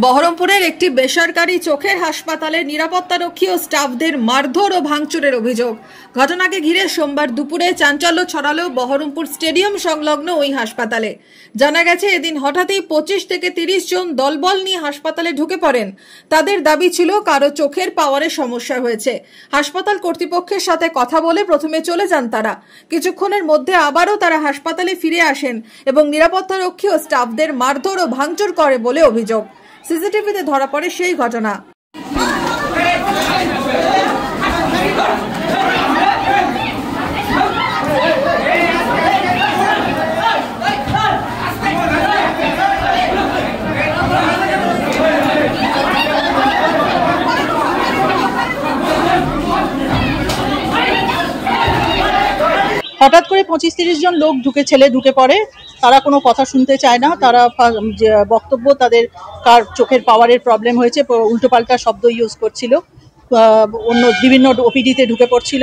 বহরমপুরের একটি বেসরকারি চোখের হাসপাতালে নিরাপত্তারক্ষী ও স্টাফদের মারধর ও ভাঙচুরের অভিযোগ। ঘটনাকে ঘিরে সোমবার দুপুরে চাঞ্চল্য ছড়ালো বহরমপুর স্টেডিয়াম সংলগ্ন ওই হাসপাতালে। জানা গেছে, এদিন হঠাৎই 25 থেকে 30 জন দলবল নিয়ে হাসপাতালে ঢুকে পড়েন। তাদের দাবি ছিল কারো চোখের পাওয়ারে সমস্যা হয়েছে। হাসপাতাল কর্তৃপক্ষের সাথে কথা বলে প্রথমে চলে যান তারা। কিছুক্ষণের মধ্যে আবারও তারা হাসপাতালে ফিরে আসেন এবং নিরাপত্তারক্ষী ও স্টাফদের মারধর ও ভাঙচুর করে বলে অভিযোগ। সিসিটিভিতে ধরা পড়ে সেই ঘটনা। হঠাৎ করে 25-30 জন লোক ঢুকে পড়ে। তারা কোনো কথা শুনতে চায় না। তারা বক্তব্য তাদের কার চোখের পাওয়ারের প্রবলেম হয়েছে, উল্টোপাল্টা শব্দ ইউজ করছিল, অন্য বিভিন্ন ওপিডিতে ঢুকে পড়ছিল।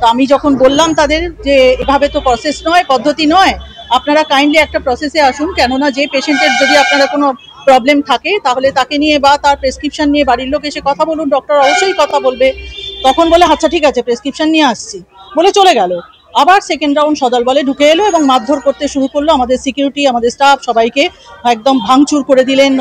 তো আমি যখন বললাম তাদের যে এভাবে তো প্রসেস নয়, পদ্ধতি নয়, আপনারা কাইন্ডলি একটা প্রসেসে আসুন, কেননা যে পেশেন্টের যদি আপনারা কোনো প্রবলেম থাকে তাহলে তাকে নিয়ে বা তার প্রেসক্রিপশন নিয়ে বাড়ির লোক এসে কথা বলুন, ডক্টর অবশ্যই কথা বলবে। তখন বলে আচ্ছা ঠিক আছে, প্রেসক্রিপশন নিয়ে আসছি বলে চলে গেল। আবার সেকেন্ড রাউন্ড সদল বলে ঢুকে এলো এবং মারধর করতে শুরু করলো। আমাদের সিকিউরিটি, আমাদের স্টাফ সবাইকে একদম ভাঙচুর করে দিলেন।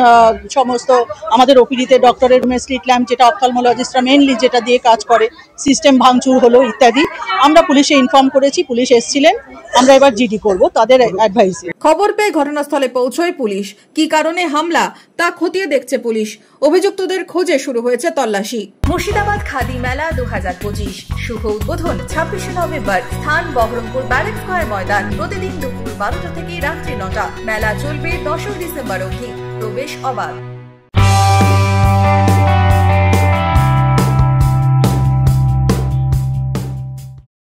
সমস্ত আমাদের ওপিডিতে ডক্টরের রুমে স্লিট ল্যাম্প, যেটা অপথলমোলজিস্টরা মেনলি যেটা দিয়ে কাজ করে, সিস্টেম ভাঙচুর হলো ইত্যাদি। আমরা পুলিশে ইনফর্ম করেছি, পুলিশ এসেছিলেন। আমরা এবার জিডি করব তাদের অ্যাডভাইসে। খবর পেয়ে ঘটনাস্থলে পৌঁছয় পুলিশ। কি কারণে হামলা তা খতিয়ে দেখছে পুলিশ। অভিযুক্তদের খোঁজে শুরু হয়েছে তল্লাশি। মুর্শিদাবাদ খাদি মেলা 2025 শুভ উদ্বোধন 26শে নভেম্বর। স্থান বহরমপুর ব্যারেক স্কয়ার ময়দান। প্রতিদিন দুপুর 12টা থেকে রাত্রি 9টা। মেলা চলবে 10 ডিসেম্বর অবধি। প্রবেশ অবাধ।